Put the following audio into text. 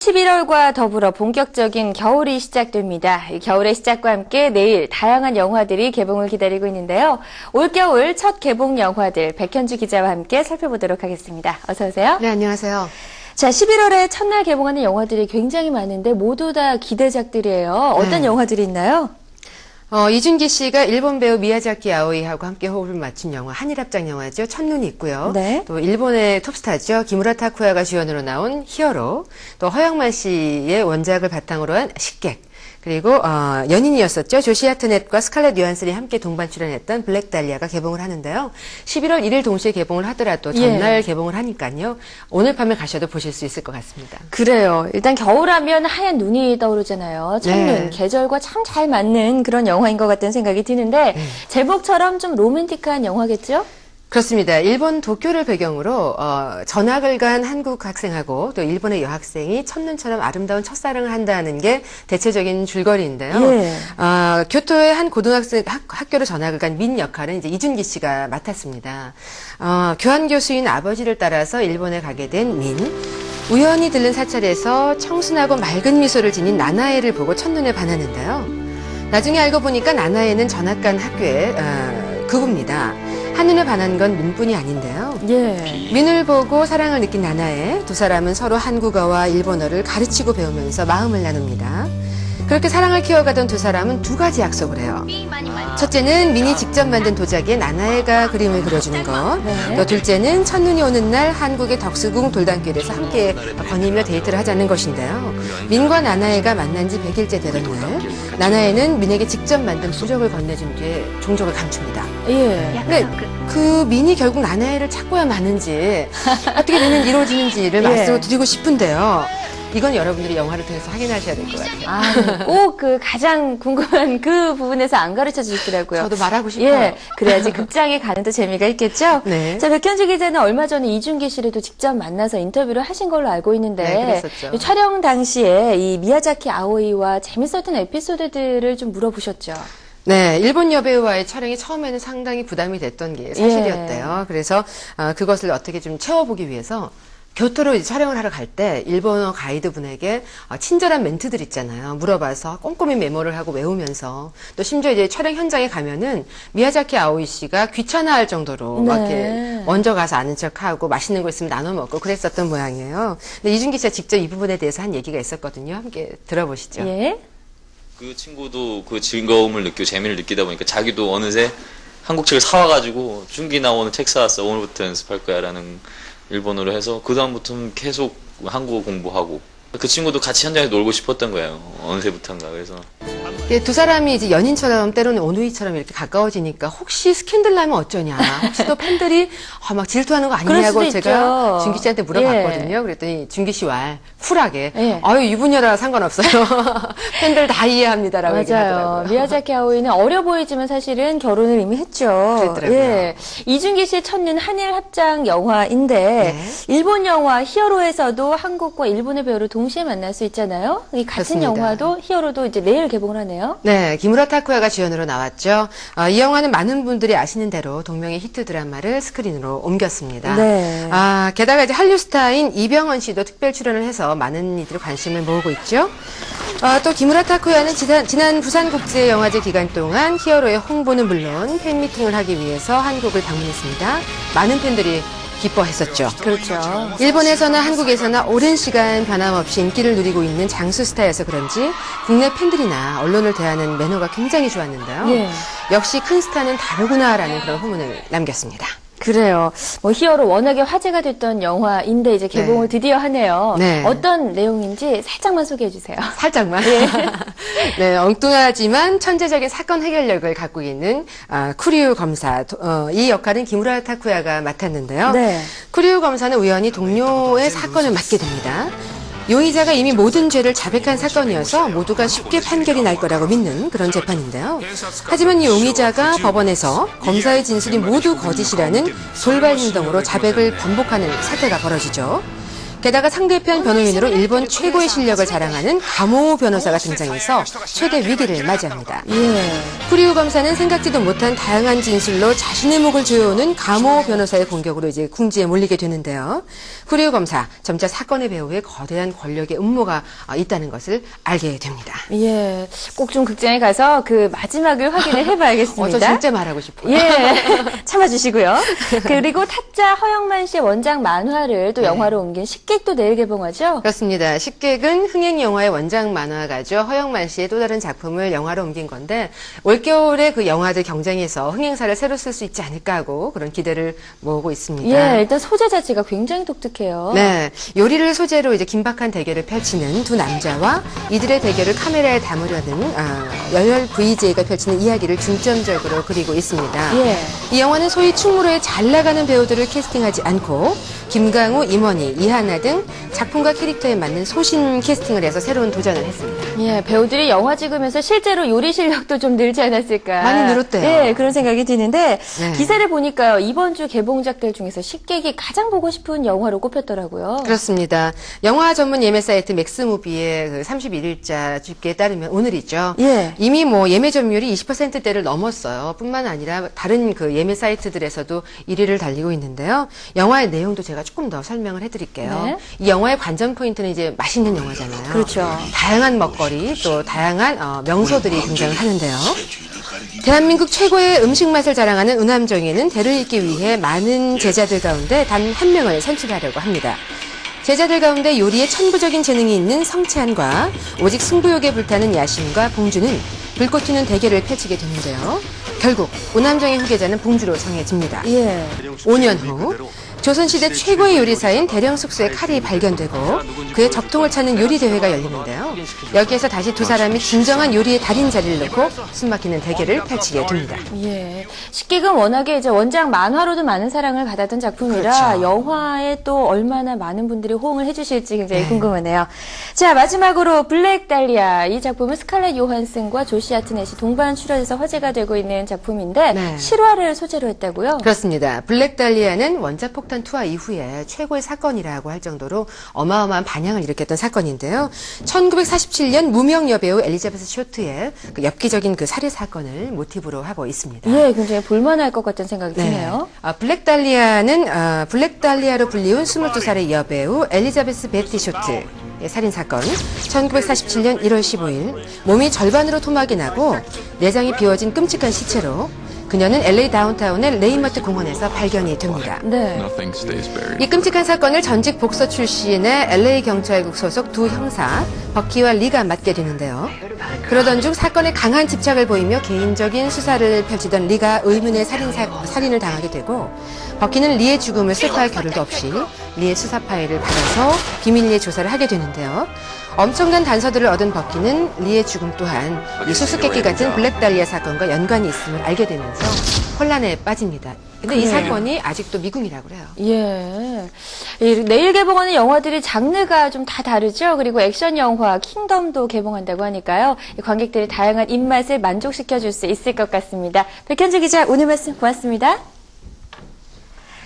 11월과 더불어 본격적인 겨울이 시작됩니다. 겨울의 시작과 함께 내일 다양한 영화들이 개봉을 기다리고 있는데요. 올겨울 첫 개봉 영화들 백현주 기자와 함께 살펴보도록 하겠습니다. 어서 오세요. 네, 안녕하세요. 자, 11월에 첫날 개봉하는 영화들이 굉장히 많은데 모두 다 기대작들이에요. 어떤 영화들이 있나요? 이준기 씨가 일본 배우 미야자키 아오이하고 함께 호흡을 맞춘 영화, 한일합작 영화죠. 첫눈이 있고요. 네. 또 일본의 톱스타죠. 기무라 타쿠야가 주연으로 나온 히어로, 또 허영만 씨의 원작을 바탕으로 한 식객, 그리고 연인이었었죠. 조시 하트넷과 스칼렛 요한슨이 함께 동반 출연했던 블랙 달리아가 개봉을 하는데요. 11월 1일 동시에 개봉을 하더라도 전날 개봉을 하니까요. 오늘 밤에 가셔도 보실 수 있을 것 같습니다. 그래요. 일단 겨울하면 하얀 눈이 떠오르잖아요. 첫눈, 네. 계절과 참 잘 맞는 그런 영화인 것 같다는 생각이 드는데 제목처럼 좀 로맨틱한 영화겠죠? 그렇습니다. 일본 도쿄를 배경으로 전학을 간 한국 학생하고 또 일본의 여학생이 첫눈처럼 아름다운 첫사랑을 한다는 게 대체적인 줄거리인데요. 예. 교토의 한 고등학생 학교로 전학을 간 민 역할은 이제 이준기 씨가 맡았습니다. 교환 교수인 아버지를 따라서 일본에 가게 된 민. 우연히 들른 사찰에서 청순하고 맑은 미소를 지닌 나나에를 보고 첫눈에 반하는데요. 나중에 알고 보니까 나나에는 전학 간 학교의 그부입니다. 한눈에 반한 건 민뿐이 아닌데요. 예. 민을 보고 사랑을 느낀 나나에 두 사람은 서로 한국어와 일본어를 가르치고 배우면서 마음을 나눕니다. 그렇게 사랑을 키워가던 두 사람은 두 가지 약속을 해요. 첫째는 민이 직접 만든 도자기에 나나에가 그림을 그려주는 것. 네. 또 둘째는 첫눈이 오는 날 한국의 덕수궁 돌담길에서 함께 거닐며 데이트를 하자는 것인데요. 민과 나나에가 만난 지 100일째 되던 날, 나나에는 민에게 직접 만든 부적을 건네준 뒤에 종족을 감춥니다. 예. 근데 그 민이 결국 나나에를 찾고야 마는지 어떻게 민은 이루어지는지를 예. 말씀드리고 싶은데요. 이건 여러분들이 영화를 통해서 확인하셔야 될 것 같아요. 꼭 그 가장 궁금한 그 부분에서 안 가르쳐 주시더라고요. 저도 말하고 싶어요. 예, 그래야지 극장에 가는 데 재미가 있겠죠? 네. 자, 백현주 기자는 얼마 전에 이준기 씨를 또 직접 만나서 인터뷰를 하신 걸로 알고 있는데 네, 그랬었죠. 이 촬영 당시에 이 미야자키 아오이와 재밌었던 에피소드들을 좀 물어보셨죠? 네, 일본 여배우와의 촬영이 처음에는 상당히 부담이 됐던 게 사실이었대요. 그래서 그것을 어떻게 좀 채워보기 위해서 교토로 이제 촬영을 하러 갈 때 일본어 가이드분에게 친절한 멘트들 있잖아요. 물어봐서 꼼꼼히 메모를 하고 외우면서 또 심지어 이제 촬영 현장에 가면은 미야자키 아오이 씨가 귀찮아할 정도로 막 이렇게 먼저 가서 아는 척하고 맛있는 거 있으면 나눠 먹고 그랬었던 모양이에요. 근데 이준기 씨가 직접 이 부분에 대해서 한 얘기가 있었거든요. 함께 들어보시죠. 예. 그 친구도 그 즐거움을 느끼고 재미를 느끼다 보니까 자기도 어느새 한국 책을 사와가지고 준기 나 오늘 책 사왔어. 오늘부터 연습할 거야 라는 일본어로 해서 그다음부터는 계속 한국어 공부하고 그 친구도 같이 현장에서 놀고 싶었던 거예요. 어느새부터인가. 그래서 두 사람이 이제 연인처럼 때로는 오누이처럼 이렇게 가까워지니까 혹시 스캔들 나면 어쩌냐. 혹시 또 팬들이 막 질투하는 거 그럴 아니냐고 수도 제가 있죠. 준기 씨한테 물어봤거든요. 그랬더니 준기 씨와 쿨하게 예. 아유 이분여라 상관없어요. 팬들 다 이해합니다라고 맞아요. 얘기하더라고요. 미야자키 아오이는 어려 보이지만 사실은 결혼을 이미 했죠. 그랬더라고요. 예. 이준기 씨의 첫눈 한일 합작 영화인데 네. 일본 영화 히어로에서도 한국과 일본의 배우를 동시에 만날 수 있잖아요. 이 같은 그렇습니다. 영화도 히어로도 이제 내일 개봉을 하네요. 네, 기무라 타쿠야가 주연으로 나왔죠. 이 영화는 많은 분들이 아시는 대로 동명의 히트 드라마를 스크린으로 옮겼습니다. 네. 게다가 이제 한류 스타인 이병헌 씨도 특별 출연을 해서 많은 이들의 관심을 모으고 있죠. 또 기무라 타쿠야는 지난 부산국제영화제 기간 동안 히어로의 홍보는 물론 팬미팅을 하기 위해서 한국을 방문했습니다. 많은 팬들이 기뻐했었죠. 그렇죠. 일본에서나 한국에서나 오랜 시간 변함없이 인기를 누리고 있는 장수 스타여서 그런지 국내 팬들이나 언론을 대하는 매너가 굉장히 좋았는데요. 예. 역시 큰 스타는 다르구나라는 그런 후문을 남겼습니다. 그래요. 히어로 워낙에 화제가 됐던 영화인데 이제 개봉을 드디어 하네요. 네. 어떤 내용인지 살짝만 소개해 주세요. 살짝만. 네, 엉뚱하지만 천재적인 사건 해결력을 갖고 있는 쿠리우 검사. 이 역할은 기무라 타쿠야가 맡았는데요. 네. 쿠리우 검사는 우연히 동료의 사건을 맡게 됩니다. 용의자가 이미 모든 죄를 자백한 사건이어서 모두가 쉽게 판결이 날 거라고 믿는 그런 재판인데요. 하지만 이 용의자가 법원에서 검사의 진술이 모두 거짓이라는 돌발 행동으로 자백을 번복하는 사태가 벌어지죠. 게다가 상대편 변호인으로 일본 최고의 실력을 자랑하는 가모 변호사가 등장해서 최대 위기를 맞이합니다. 후리우 검사는 생각지도 못한 다양한 진술로 자신의 목을 조여오는 가모 변호사의 공격으로 이제 궁지에 몰리게 되는데요. 후리우 검사 점차 사건의 배후에 거대한 권력의 음모가 있다는 것을 알게 됩니다. 예, 꼭 좀 극장에 가서 그 마지막을 확인을 해봐야겠습니다. 저 진짜 말하고 싶어요. 예, 참아주시고요. 그리고 타짜 허영만 씨의 원작 만화를 또 영화로 옮긴 식객도 내일 개봉하죠? 그렇습니다. 식객은 흥행 영화의 원작 만화가죠. 허영만 씨의 또 다른 작품을 영화로 옮긴 건데 올겨울에 그 영화들 경쟁에서 흥행사를 새로 쓸 수 있지 않을까 하고 그런 기대를 모으고 있습니다. 예, 일단 소재 자체가 굉장히 독특해요. 네, 요리를 소재로 이제 긴박한 대결을 펼치는 두 남자와 이들의 대결을 카메라에 담으려는 열혈 VJ가 펼치는 이야기를 중점적으로 그리고 있습니다. 예. 이 영화는 소위 충무로에 잘 나가는 배우들을 캐스팅하지 않고 김강우, 임원희, 이하나 등 작품과 캐릭터에 맞는 소신 캐스팅을 해서 새로운 도전을 했습니다. 예, 배우들이 영화 찍으면서 실제로 요리 실력도 좀 늘지 않았을까. 많이 늘었대요. 예, 그런 생각이 드는데 네. 기사를 보니까요. 이번 주 개봉작들 중에서 식객이 가장 보고 싶은 영화로 꼽혔더라고요. 그렇습니다. 영화 전문 예매 사이트 맥스무비의 그 31일자 집계에 따르면 오늘이죠. 예. 이미 뭐 예매 점유율이 20%대를 넘었어요. 뿐만 아니라 다른 그 예매 사이트들에서도 1위를 달리고 있는데요. 영화의 내용도 제가 조금 더 설명을 해드릴게요. 네. 이 영화의 관전 포인트는 이제 맛있는 영화잖아요. 그렇죠. 다양한 먹거리 또 다양한 명소들이 등장을 하는데요. 대한민국 최고의 음식 맛을 자랑하는 은암정에는 대를 잇기 위해 많은 제자들 가운데 단 한 명을 선출하려고 합니다. 제자들 가운데 요리에 천부적인 재능이 있는 성찬과 오직 승부욕에 불타는 야심과 봉주는 불꽃 튀는 대결을 펼치게 되는데요. 결국 오남정의 후계자는 봉주로 정해집니다. 예. 5년 후 조선시대 최고의 요리사인 대령 숙소의 칼이 발견되고 그의 적통을 찾는 요리대회가 열리는데요. 여기에서 다시 두 사람이 진정한 요리의 달인 자리를 놓고 숨막히는 대결을 펼치게 됩니다. 예. 식객은 워낙에 이제 원작 만화로도 많은 사랑을 받았던 작품이라 그렇죠. 영화에 또 얼마나 많은 분들이 호응을 해주실지 굉장히 궁금하네요. 자, 마지막으로 블랙 달리아. 이 작품은 스칼렛 요한슨과 조시 하트넷이 동반 출연해서 화제가 되고 있는 작품인데 네. 실화를 소재로 했다고요? 그렇습니다. 블랙 달리아는 원자 폭탄 투하 이후에 최고의 사건이라고 할 정도로 어마어마한 반향을 일으켰던 사건인데요. 1947년 무명 여배우 엘리자베스 쇼트의 그 엽기적인 그 살해 사건을 모티브로 하고 있습니다. 예, 굉장히 볼만할 것 같은 생각이 드네요. 블랙 달리아는 블랙 달리아로 불리운 22살의 여배우 엘리자베스 베티 쇼트의 살인사건. 1947년 1월 15일 몸이 절반으로 토막이 나고 내장이 비워진 끔찍한 시체로 그녀는 LA 다운타운의 레이머트 공원에서 발견이 됩니다. 네. Nothing stays buried. 이 끔찍한 사건을 전직 복서 출신의 LA 경찰국 소속 두 형사 버키와 리가 맡게 되는데요. 그러던 중 사건에 강한 집착을 보이며 개인적인 수사를 펼치던 리가 의문의 살인을 당하게 되고 버키는 리의 죽음을 슬퍼할 겨를도 없이 리의 수사 파일을 받아서 비밀리에 조사를 하게 되는데요. 엄청난 단서들을 얻은 버키는 리의 죽음 또한 이 수수께끼 같은 블랙 달리아 사건과 연관이 있음을 알게 되면서 혼란에 빠집니다. 근데 이 사건이 아직도 미궁이라고 해요. 예. 내일 개봉하는 영화들이 장르가 좀 다 다르죠. 그리고 액션 영화 킹덤도 개봉한다고 하니까요. 관객들이 다양한 입맛을 만족시켜줄 수 있을 것 같습니다. 백현주 기자 오늘 말씀 고맙습니다.